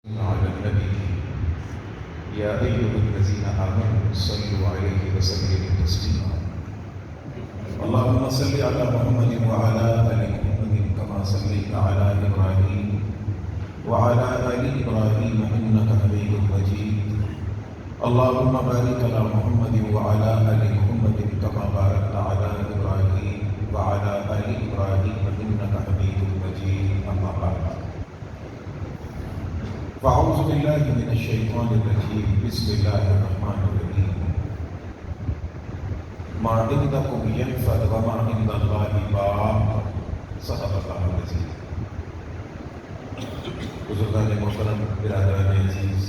على النبي يا أيها الذين آمنوا صلوا عليه وسلموا تسليما اللهم صل على محمد وعلى آل محمد كما صليت على إبراهيم وعلى آل إبراهيم إنك حميد مجيد اللهم بارك على محمد وعلى آل محمد كما باركت على إبراهيم وعلى آل إبراهيم إنك حميد مجيد أما بعد فأعوذ بالله من الشيطان الرجيم بسم الله الرحمن الرحيم ما عندكم ينفد وما عند الله باق صدق الله العظيم بزرگان محترم برادران عزیز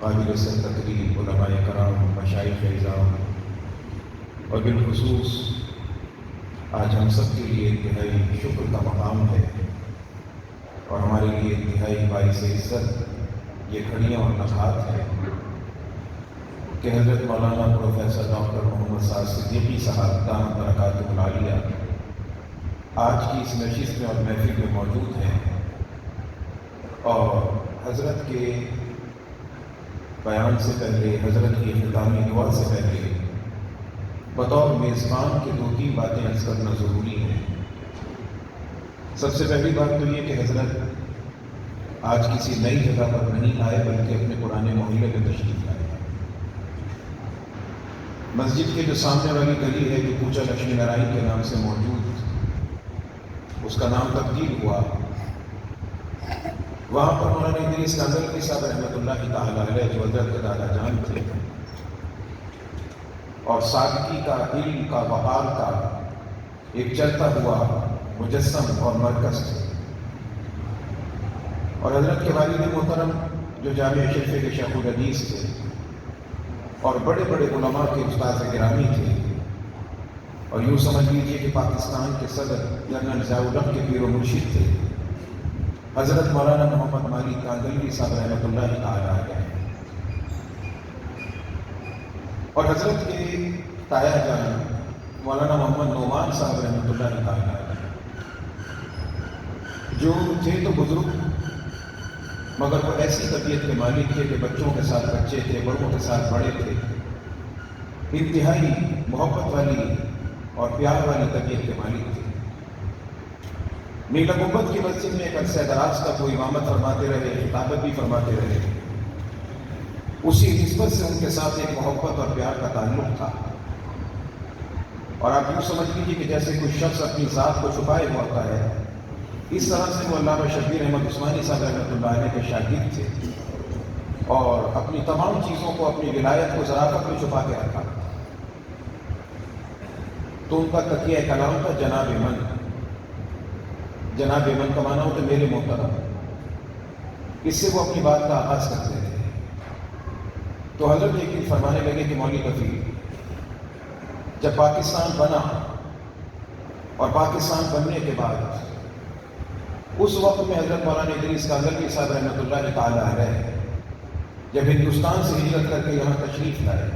قابل سر تقریر علماء کرام مشائخ اعظام اور بالخصوص آج ہم سب کے لیے انتہائی شکر کا مقام ہے اور ہمارے لیے انتہائی باعث عزت یہ کھڑیاں اور نخات ہے کہ حضرت مولانا پروفیسر ڈاکٹر محمد سعد صدیقی صاحب دامت برکاتہ العالیہ آج کی اس نشست میں اور محفل میں موجود ہیں اور حضرت کے بیان سے پہلے حضرت کی اختتامی دعا سے پہلے بطور میزبان کے دو تین باتیں عرض کرنا ضروری ہیں۔ سب سے پہلی بات تو یہ کہ حضرت آج کسی نئی جگہ پر نہیں آئے بلکہ اپنے پرانے محلے میں تشریف لائے۔ مسجد کے جو سامنے والی گلی ہے جو کوچہ لکشمی نارائن کے نام سے موجود، اس کا نام تبدیل ہوا، وہاں پر مولانا ادریس کاندھلوی صاحب رحمۃ اللہ تعالیٰ علیہ جو حضرت کے دادا جان تھے اور سادگی کا، علم کا، وقار کا ایک چلتا ہوا مجسم اور مرکز تھے، اور حضرت کے والد محترم جو جامعہ اشرفیہ کے شیخ الحدیث تھے اور بڑے بڑے علماء کے استاد گرامی تھے، اور یوں سمجھ لیجیے کہ پاکستان کے صدر جنرل ضیاء الحق کے پیر و مرشد تھے حضرت مولانا محمد مالی کاندھلوی صاحب رحمۃ اللہ تعالیٰ علیہ، اور حضرت کے تایا جان مولانا محمد نعمان صاحب رحمۃ اللہ تعالیٰ علیہ جو تھے تو بزرگ مگر وہ ایسی طبیعت کے مالک تھے کہ بچوں کے ساتھ بچے تھے، بڑوں کے ساتھ بڑے تھے، انتہائی محبت والی اور پیار والی طبیعت کے مالک تھے۔ میرا گنبد کی مسجد میں ایک عرصہ دراز کا وہ امامت فرماتے رہے، خطابت بھی فرماتے رہے، اسی نسبت سے ان کے ساتھ ایک محبت اور پیار کا تعلق تھا، اور آپ یوں سمجھ لیجیے کہ جیسے کوئی شخص اپنی ذات کو چھپائے ہوا ہوتا ہے، اس طرح سے وہ علامہ شبیر احمد عثمانی صاحب رحمۃ اللہ علیہ کے شاگرد تھے، اور اپنی تمام چیزوں کو، اپنی ولایت کو ذرافت میں چھپا کے رکھا، تو ان کا تکیہ کلام تھا جناب من۔ جناب من کا معنی ہوتا ہے میرے محترم، اس سے وہ اپنی بات کا آغاز کرتے تھے۔ تو حضرت ایک دن فرمانے لگے کہ مولوی کفیل، جب پاکستان بنا اور پاکستان بننے کے بعد اس وقت میں حضرت مولانا ادریس کاندھلوی صاحب رحمۃ اللہ تعالیٰ علیہ جب ہندوستان سے ہجرت کر کے یہاں تشریف لائے،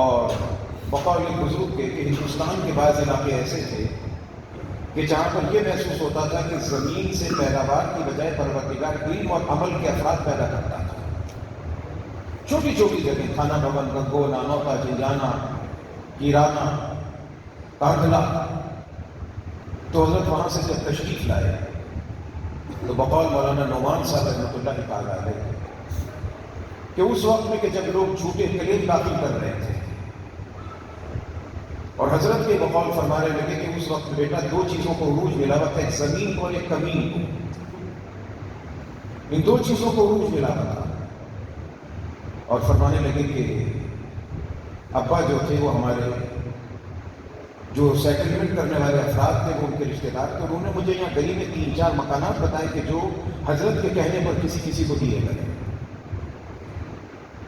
اور بقول بزرگ کے کہ ہندوستان کے بعض علاقے ایسے تھے کہ جہاں پر یہ محسوس ہوتا تھا کہ زمین سے پیداوار کی بجائے پروردگار علم اور عمل کے افراد پیدا کرتا تھا۔ چھوٹی چھوٹی جگہ، تھانہ بھون، گنگو، نانوتا، جنجانا، کیرانا، کاندھلا، تو حضرت وہاں سے جب تشریف لائے تو بقول مولانا نعمان صاحب رحمۃ اللہ تعالیٰ علیہ کہ اس وقت میں کہ جب لوگ جھوٹے کلیم داخل کر رہے تھے، اور حضرت کے بقول فرمانے لگے کہ اس وقت بیٹا دو چیزوں کو عروج ملا ہوا تھا، ایک زمین کو اور ایک کمین کو، ان دو چیزوں کو عروج ملا ہوا تھا، اور فرمانے لگے کہ ابا جو تھے وہ ہمارے جو سیٹلمنٹ کرنے والے افراد تھے وہ ان کے رشتے دار تھے، انہوں نے مجھے یہاں گلی میں 3-4 مکانات بتائے کہ جو حضرت کے کہنے پر کسی کسی کو دیے گئے۔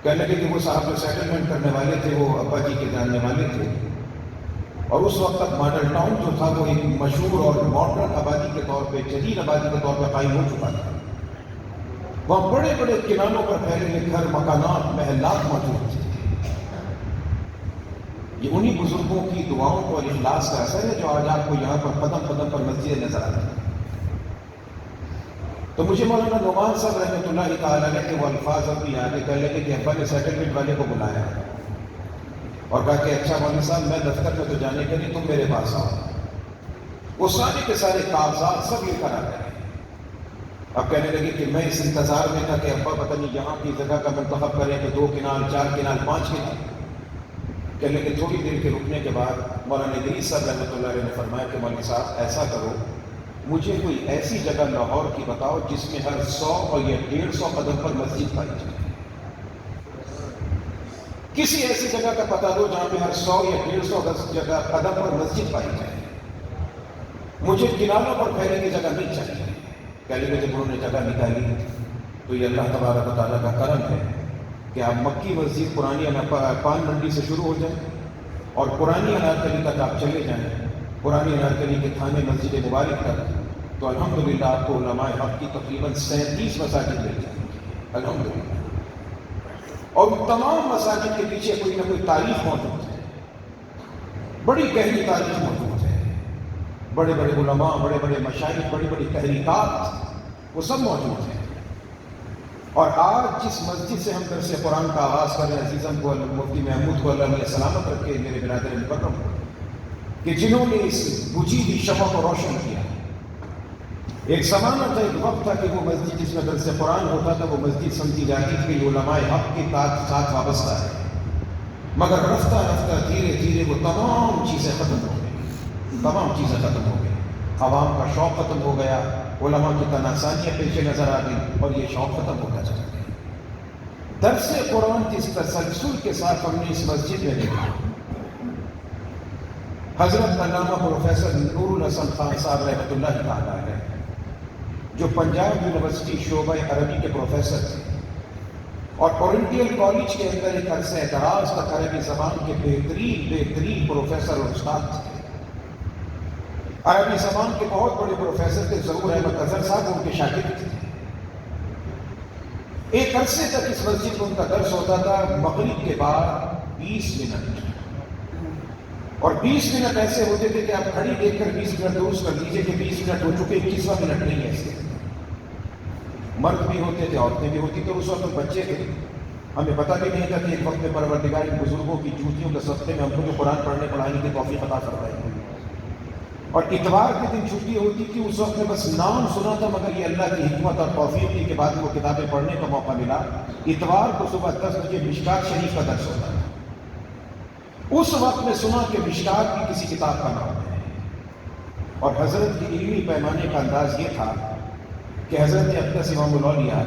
کہنے لگے کہ وہ صاحب جو سیٹلمنٹ کرنے والے تھے وہ ابا جی کے جاننے والے تھے، اور اس وقت تک ماڈل ٹاؤن جو تھا وہ ایک مشہور اور ماڈرن آبادی کے طور پہ، جدید آبادی کے طور پہ قائم ہو چکا تھا۔ وہاں بڑے بڑے کناروں پر پھیلے ہوئے گھر، مکانات، محلات موجود تھے۔ یہ انہی بزرگوں کی دعاؤں اور اخلاص کا اثر ہے جو آج آپ کو یہاں پر قدم قدم پر مسجد نظر آتی ہے۔ تو مجھے مولانا نعمان صاحب رحمۃ اللہ تعالیٰ علیہ کے وہ الفاظ اب بھی یاد ہے، کہنے لگے کہ ابا نے سیٹلمنٹ والے کو بلایا اور کہا کہ اچھا مولوی صاحب میں دفتر میں تو جانے کے لیے تم میرے پاس آؤ. وہ سارے کے سارے کاغذات سب لے کر آ گئے. اب کہنے لگے کہ میں اس انتظار میں تھا کہ ابا پتہ نہیں یہاں کی جگہ کا منتخب کریں کہ 2 کنال 4 کنال 5 کنال. کہنے لگے تھوڑی دیر کے رکنے کے بعد مولانا ادریس صاحب رحمۃ اللہ علیہ نے فرمایا کہ مولوی صاحب ایسا کرو، مجھے کوئی ایسی جگہ لاہور کی بتاؤ جس میں ہر 100 اور یا 150 قدم پر مسجد پائی جائے. کسی ایسی جگہ کا پتہ دو جہاں پہ ہر 100 یا 150 جگہ قدم پر مسجد پائی جائے. مجھے کناروں پر پھیلنے کی جگہ نہیں چاہیے. کہنے لگے جب انہوں نے جگہ نکالی تو یہ اللہ تبارک و تعالیٰ کا کرم ہے کہ آپ مکی مسجد پرانی پان منڈی سے شروع ہو جائیں اور پرانی انارکلی تک آپ چلے جائیں، پرانی انارکلی کے تھانے مسجد مبارک تک، تو الحمدللہ آپ کو علماء حق کی تقریباً 37 مساجد مل جائیں گی الحمدللہ. اور تمام مساجد کے پیچھے کوئی نہ کوئی تاریخ موجود ہے، بڑی گہری تاریخ موجود ہے. بڑے بڑے علماء، بڑے بڑے مشائخ، بڑی بڑی تحریکات وہ سب موجود ہیں. اور آج جس مسجد سے ہم درس قرآن کا آغاز کر رہے ہیں، عزیزم کو مفتی محمود کو اللہ علیہ سلامت رکھے، میرے برادر مکرم کہ جنہوں نے اس بجھی ہوئی شمع کو روشن کیا. ایک زمانہ تھا، ایک وقت تھا کہ وہ مسجد جس میں درس قرآن ہوتا تھا وہ مسجد سمجھی جاتی تھی کہ علماء حق کے ساتھ وابستہ ہے. مگر رفتہ رفتہ دھیرے دھیرے وہ تمام چیزیں ختم ہو گئی، تمام چیزیں ختم ہو گئی. عوام کا شوق ختم ہو گیا، علماء کی تناسانیاں پیچھے نظر آ گئی اور یہ شوق ختم ہوتا چلا گیا. درس قرآن جس تسلسل کے ساتھ ہم نے اس مسجد میں دیکھا، حضرت علامہ پروفیسر نور الحسن خان صاحب رحمۃ اللہ تعالیٰ علیہ جو پنجاب یونیورسٹی شعبہ عربی کے پروفیسر تھے اور اورینٹل کالج کے اندر ایک عرصہ دراز تک عربی زبان کے بہترین پروفیسر اور استاد تھے. عربی زبان کے بہت بڑے پروفیسر تھے. ظہور احمد اظہر صاحب ان کے شاگرد تھے. ایک عرصے تک اس مسجد میں ان کا درس ہوتا تھا مغرب کے بعد 20 منٹ، اور 20 منٹ ایسے ہوتے تھے کہ آپ کھڑی دیکھ کر 20 منٹ درست کر لیجئے کہ 20 منٹ ہو چکے، 21واں منٹ نہیں ہے. ایسے مرد بھی ہوتے تھے، عورتیں بھی ہوتی تھیں. اس وقت بچے تھے، ہمیں پتہ بھی نہیں تھا کہ ایک وقت میں پروردگار کے بزرگوں کی جوتیوں کے صدقے میں ہم کو جو قرآن پڑھنے پڑھانے کی توفیق عطا فرمائے. اور اتوار کے دن چھٹی ہوتی تھی. اس وقت میں بس نام سنا تھا، مگر یہ اللہ کی حکمت اور توفیق تھی کہ بعد میں وہ کتابیں پڑھنے کا موقع ملا. اتوار کو صبح 10 بجے مشکات شریف کا درس ہوتا تھا. اس وقت میں سنا کہ مشکات بھی کسی کتاب کا نام ہے. اور حضرت کی علمی پیمانے کا انداز یہ تھا کہ حضرت اقدس امام الاولیاء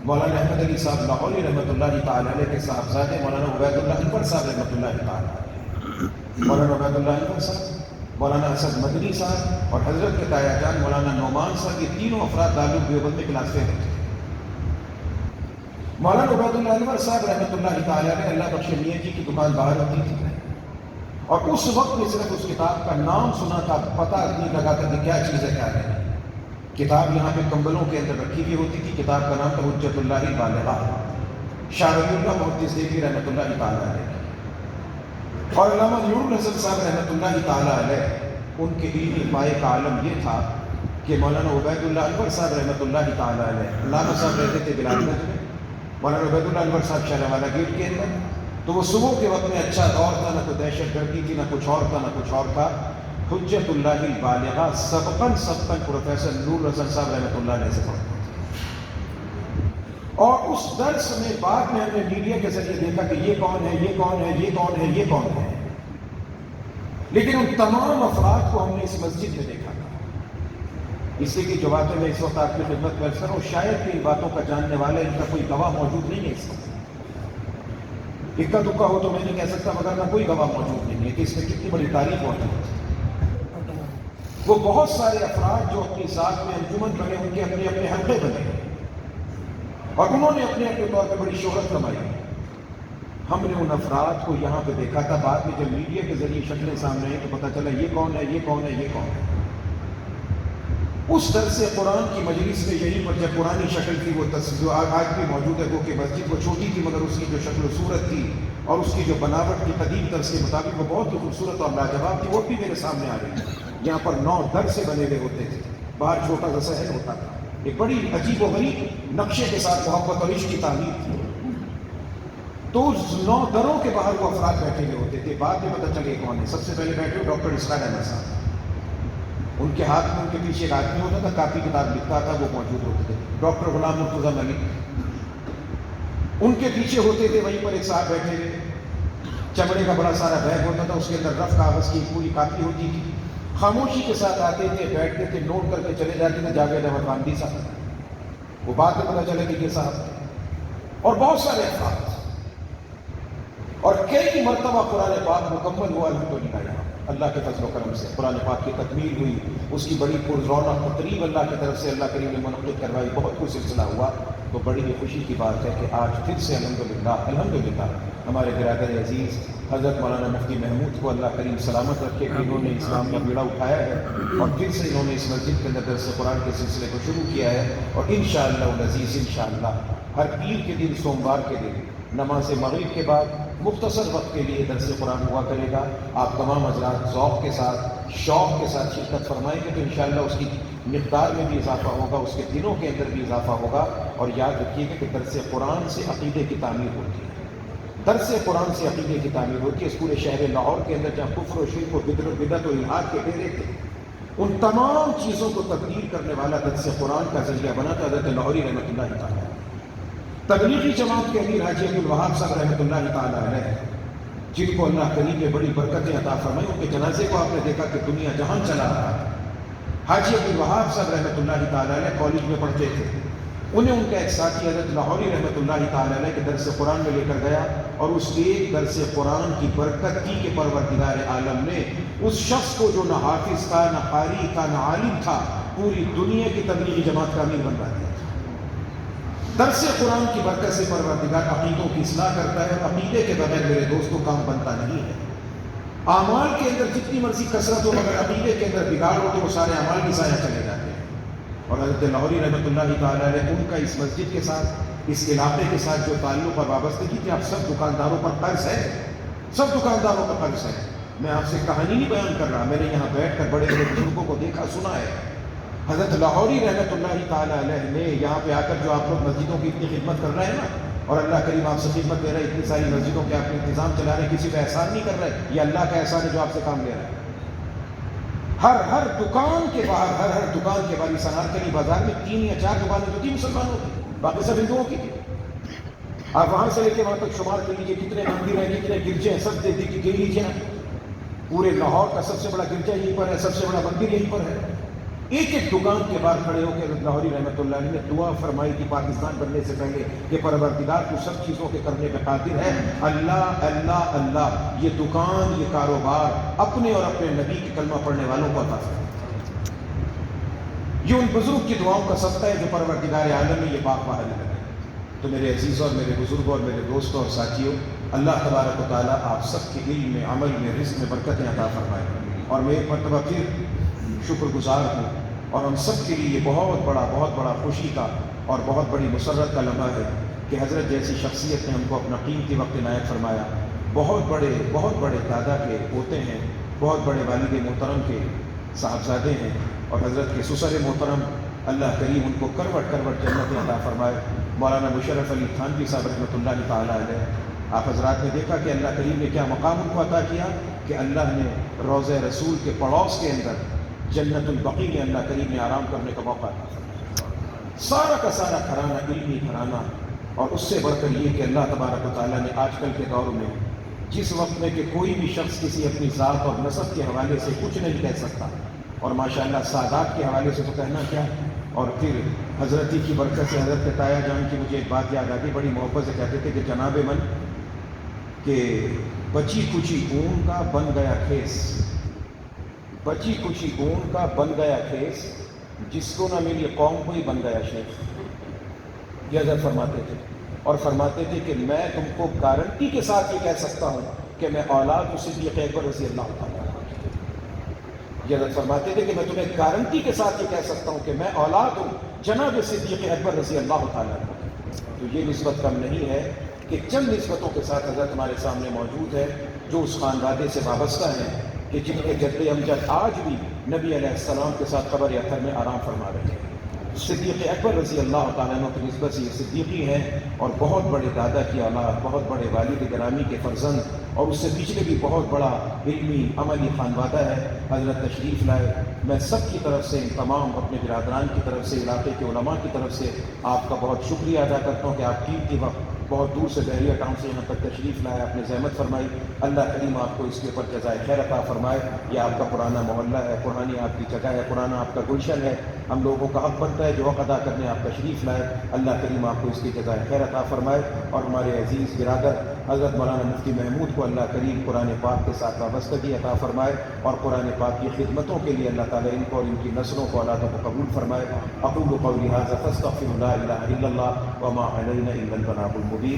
مولانا احمد علی صاحب لاہوری رحمۃ اللہ تعالیٰ علیہ کے صاحبزادے مولانا عبید اللہ انور صاحب رحمۃ اللہ تعالیٰ علیہ، مولانا عبید اللہ انور صاحب، مولانا اسد مدنی صاحب اور حضرت کے تایا جان مولانا نعمان صاحب، یہ تینوں افراد دارالعلوم دیوبند میں کلاس فیل تھے. مولانا عبید اللہ انور صاحب رحمۃ اللہ تعالیٰ علیہ، اللہ بخش میاں جی کی دکان باہر ہوتی تھی، اور اس وقت میں صرف اس کتاب کا نام سنا تھا، پتہ نہیں لگا تھا کہ کیا چیز ہے کیا نہیں. کتاب یہاں پہ کمبلوں کے اندر رکھی ہوئی ہوتی تھی. کتاب کا نام تھا حجت اللہ البالغہ، شاہ ربیع اللہ محدث دہلوی رحمۃ اللہ تعالیٰ علیہ. اور علامہ نور الحسن صاحب رحمۃ اللہ تعالیٰ علیہ، ان کے علمی پائے کا عالم یہ تھا کہ مولانا عبید اللہ انور صاحب رحمۃ اللہ تعالیٰ علیہ، علامہ صاحب رہتے تھے بلال گنج میں، مولانا عبید اللہ انور صاحب شاہ والا گیٹ کے اندر. تو وہ صبح کے وقت میں اچھا دور تھا، نہ کوئی دہشت گردی تھی، نہ کچھ اور تھا، نہ کچھ اور تھا. حجت اللہ البالغہ سبقاً پروفیسر نور الحسن صاحب رحمۃ اللہ علیہ سے پڑھتے تھے. اور اس درس میں بعد میں ہم نے میڈیا کے ذریعے دیکھا کہ یہ کون ہے، یہ کون ہے، یہ کون ہے، یہ کون ہے. لیکن ان تمام افراد کو ہم نے اس مسجد میں دیکھا تھا. اس لیے کہ جو باتیں میں اس وقت آپ کی خدمت میں عرض کر رہا ہوں، شاید کہ ان باتوں کا جاننے والا ان کا کوئی گواہ موجود نہیں ہے. اس وقت اکا دکا ہو تو میں نہیں کہہ سکتا، مگر نہ کوئی گواہ موجود نہیں ہے کہ اس میں کتنی بڑی تاریخ موجود ہے. وہ بہت سارے افراد جو اپنی ذات میں انجمن بنے، ان کے اپنے اپنے حلقے بنے اور انہوں نے اپنے اپنے طور پہ بڑی شہرت کمائی. ہم نے ان افراد کو یہاں پہ دیکھا تھا. بعد میں جب میڈیا کے ذریعے شکلیں سامنے آئیں تو پتہ چلا یہ کون ہے، یہ کون ہے، یہ کون ہے. اس درس قرآن کی مجلس میں یہیں پر جب پرانی شکل تھی، وہ تصویر آج بھی موجود ہے، وہ کہ مسجد وہ چھوٹی تھی مگر اس کی جو شکل و صورت تھی اور اس کی جو بناوٹ کی قدیم طرز کے مطابق وہ بہت ہی خوبصورت اور لاجواب تھی. وہ بھی میرے سامنے آ رہی ہے. یہاں پر 9 درسے بنے ہوئے ہوتے تھے، باہر چھوٹا سا صحن ہوتا تھا. ایک بڑی عجیب و غریب نقشے کے ساتھ محبت اور عشق کی تعمیر تھی. تو 9 دروں کے باہر وہ افراد بیٹھے ہوئے ہوتے تھے. بعد میں پتہ چلے کون ہے. سب سے پہلے بیٹھے ہوئے ڈاکٹر اسرار احمد صاحب. ان کے ہاتھ میں ان کے پیچھے ایک آدمی ہوتا تھا, کاپی کتاب لکھتا تھا, وہ موجود ہوتے تھے. ڈاکٹر غلام مرتضیٰ ملک ان کے پیچھے ہوتے تھے. وہیں پر ایک صاحب بیٹھے ہوئے, چمڑے کا بڑا سارا بیگ ہوتا تھا, اس کے اندر رف کاغذ کی پوری کاپی ہوتی تھی. خاموشی کے ساتھ آتے تھے, بیٹھتے تھے, نوٹ کر کے چلے جاتے تھے. جاوید احمد غامدی صاحب, وہ بات میں پتہ چلے کہ یہ صاحب, اور بہت سارے افراد. اور کئی مرتبہ قرآن پاک مکمل ہوا الحمدللہ. یہاں اللہ کے فضل و کرم سے قرآن پاک کی تکمیل ہوئی. اس کی بڑی پررونق تقریب اللہ کی طرف سے اللہ کریم نے منعقد کروائی. بہت کچھ سلسلہ ہوا. تو بڑی ہی خوشی کی بات ہے کہ آج پھر سے الحمدللہ ہمارے برادر عزیز حضرت مولانا مفتی محمود کو اللہ کریم سلامت رکھے کہ انہوں نے اسلام کا بیڑا اٹھایا ہے, اور پھر سے انہوں نے اس مسجد کے اندر درس قرآن کے سلسلے کو شروع کیا ہے. اور انشاءاللہ العزیز انشاءاللہ ہر پیر کے دن, سوموار کے دن نماز مغرب کے بعد مختصر وقت کے لیے درس قرآن ہوا کرے گا. آپ تمام حضرات ذوق کے ساتھ, شوق کے ساتھ شرکت فرمائیں گے تو انشاءاللہ اس کی مقدار میں بھی اضافہ ہوگا, اس کے دنوں کے اندر بھی اضافہ ہوگا. اور یاد رکھیے گا کہ درس قرآن سے عقیدے کی تعمیر ہوتی ہے. درس قرآن سے عقیدے کی تعمیر ہوتی ہے. اس پورے شہر لاہور کے اندر جہاں کفر و شرک و بدعت و الحاد کے ڈیرے تھے, ان تمام چیزوں کو تبدیل کرنے والا درس قرآن کا ذریعہ بنا تھا حضرت لاہوری رحمۃ اللہ تعالیٰ. تبلیغی جماعت کے امیر حاجی عبد الوہاب صاحب رحمۃ اللہ تعالیٰ علیہ, جن کو اللہ کریم نے بڑی برکتیں عطا فرمائی. ان کے جنازے کو آپ نے دیکھا کہ دنیا جہان چلا رہا ہے. حاجی عبد الوہاب صاحب رحمۃ اللہ تعالیٰ علیہ کالج میں پڑھتے تھے. انہیں ان کا ایک ساتھی حضرت لاہوری رحمۃ اللہ تعالیٰ علیہ کے درس قرآن میں لے کر گیا, اور اس ایک درس قرآن کی برکت تھی کہ پروردگار عالم نے اس شخص کو جو نہ حافظ تھا, نہ قاری تھا, نہ عالم تھا, پوری دنیا کی تبلیغی جماعت کا امیر بنوا دیا. درس قرآن کی برکت سے پروردگار عقیدوں کی اصلاح کرتا ہے. عقیدے کے بغیر میرے دوستوں کام بنتا نہیں ہے. اعمال کے اندر جتنی مرضی کثرت ہو, مگر عقیدے کے اندر بگاڑ ہو تو وہ سارے اعمال بھی ضائع چلے جاتے ہیں. اور حضرت لاہوری رحمۃ اللہ تعالیٰ علیہ, ان کا اس مسجد کے ساتھ, اس علاقے کے ساتھ جو تعلق اور وابستگی تھی, آپ سب دکانداروں پر قرض ہے, سب دکانداروں پر قرض ہے. میں آپ سے کہانی نہیں بیان کر رہا, میں نے یہاں بیٹھ کر بڑے بڑے بزرگوں کو دیکھا, سنا ہے. حضرت لاہوری رحمۃ اللہ تعالیٰ علیہ نے یہاں پہ آ کر جو آپ لوگ مسجدوں کی اتنی خدمت کر رہے ہیں نا, اور اللہ کریم آپ سے خدمت دے رہے ہیں, اتنی ساری مسجدوں کے آپ نے انتظام چلا رہے ہیں, کسی پہ احسان نہیں کر رہے, یہ اللہ کا احسان ہے جو آپ سے کام لے رہا ہے. ہر دکان کے باہر, ہر دکان کے باہر, سنارکلی بازار میں 3 یا 4 دکانیں جو تھی مسلمانوں کی, باقی سب ہندوؤں کی. آپ وہاں سے لے کے وہاں تک شمار کر لیجیے کتنے مندر ہیں, کتنے گرجے ہیں, سب دیکھ لیجیے نا. پورے لاہور کا سب سے بڑا گرجا یہیں پر ہے, سب سے بڑا مندر یہیں پر ہے. ایک ایک دکان کے باہر کھڑے ہو کے لاہوری رحمۃ اللہ علیہ نے دعا فرمائی تھی پاکستان بننے سے پہلے کہ پروردگار تو سب چیزوں کے کرنے پہ قادر ہے. اللہ اللہ اللہ, یہ دکان, یہ کاروبار اپنے اور اپنے نبی کے کلمہ پڑھنے والوں کو عطا فرمائے. یہ ان بزرگ کی دعاؤں کا صدقہ ہے جو پروردگار عالم میں یہ پاک بحال ہے. تو میرے عزیزوں اور میرے بزرگوں اور میرے دوستوں اور ساتھیوں, اللہ تبارک و تعالیٰ آپ سب کے علم میں, عمل میں, رزق میں برکتیں عطا فرمائے. اور میں ایک مرتبہ پھر شکر گزار ہوں, اور ہم سب کے لیے یہ بہت بڑا خوشی کا اور بہت بڑی مسرت کا لمحہ ہے کہ حضرت جیسی شخصیت نے ہم کو اپنا قیمتی وقت عنایت فرمایا. بہت بڑے دادا کے پوتے ہیں, بہت بڑے والد محترم کے صاحبزادے ہیں, اور حضرت کے سسر محترم اللہ کریم ان کو کروٹ جنت عطا فرمائے. مولانا مشرف علی تھانوی صاحب رحمۃ اللہ تعالیٰ علیہ, آپ حضرات نے دیکھا کہ اللہ کریم نے کیا مقام ان کو عطا کیا کہ اللہ نے روضہ رسول کے پڑوس کے اندر جنت البقیع میں اللہ کریم نے آرام کرنے کا موقع عطا فرمایا. سارا کا سارا گھرانہ علمی گھرانہ. اور اس سے بڑھ کر یہ کہ اللہ تبارک و تعالیٰ نے آج کل کے دور میں, جس وقت میں کہ کوئی بھی شخص کسی اپنی ذات اور نسب کے حوالے سے کچھ نہیں کہہ سکتا, اور ماشاءاللہ سادات کے حوالے سے تو کہنا کیا. اور پھر حضرتی کی برکت سے حضرت کے تایا جان کی مجھے ایک بات یاد آتی, بڑی محبت سے کہتے تھے کہ جناب من کہ بچی کچی اون کا بن گیا کھیس, بچی کچی اون کا بن گیا کھیس, جس کو نہ ملی قوم کو ہی بن گیا شیخ. یہ حضرت فرماتے تھے, اور فرماتے تھے کہ میں تم کو گارنٹی کے ساتھ یہ کہہ سکتا ہوں کہ میں اولاد صدیق اکبر رضی اللہ تعالیٰ. یہ حضرت فرماتے تھے کہ میں تمہیں گارنٹی کے ساتھ یہ کہہ سکتا ہوں کہ میں اولاد ہوں جناب صدیق اکبر رضی اللہ تعالیٰ. تو یہ نسبت کم نہیں ہے کہ چند نسبتوں کے ساتھ حضرت ہمارے سامنے موجود ہے جو اس خاندادے سے وابستہ ہیں کہ جن کے جد امجد آج بھی نبی علیہ السلام کے ساتھ قبر اطہر میں آرام فرما رہے ہیں. صدیق اکبر رضی اللہ تعالیٰ عنہ کی نسبت سے یہ صدیقی ہیں اور بہت بڑے دادا کی اولاد، بہت بڑے والد گرامی کے فرزند، اور اس سے پچھلے بھی بہت بڑا علمی عملی خانوادہ ہے۔ حضرت تشریف لائے۔ میں سب کی طرف سے، تمام اپنے برادران کی طرف سے، علاقے کے علماء کی طرف سے آپ کا بہت شکریہ ادا کرتا ہوں کہ آپ قیمتی وقت بہت دور سے بحریہ ٹاؤن سے یہاں تک تشریف لائے، آپ نے زحمت فرمائی۔ اللہ کریم آپ کو اس کے اوپر جزائے خیر عطا فرمائے۔ یہ آپ کا پرانا محلہ ہے، پرانی آپ کی جگہ ہے، پرانا آپ کا گلشن ہے، ہم لوگوں کا حق بنتا ہے جو حق ادا کرنے آپ تشریف لائے۔ اللہ کریم آپ کو اس کی جزائے خیر عطا فرمائے، اور ہمارے عزیز برادر حضرت مولانا مفتی محمود کو اللہ کریم قرآن پاک کے ساتھ وابستگی عطا فرمائے، اور قرآن پاک کی خدمتوں کے لیے اللہ تعالیٰ ان کو اور ان کی نسلوں کو اللہ تعالیٰ قبول فرمائے۔ اقول قولی ھذا فاستغفر اللہ الہ الا اللہ وما علینا الا البلاغ المبین۔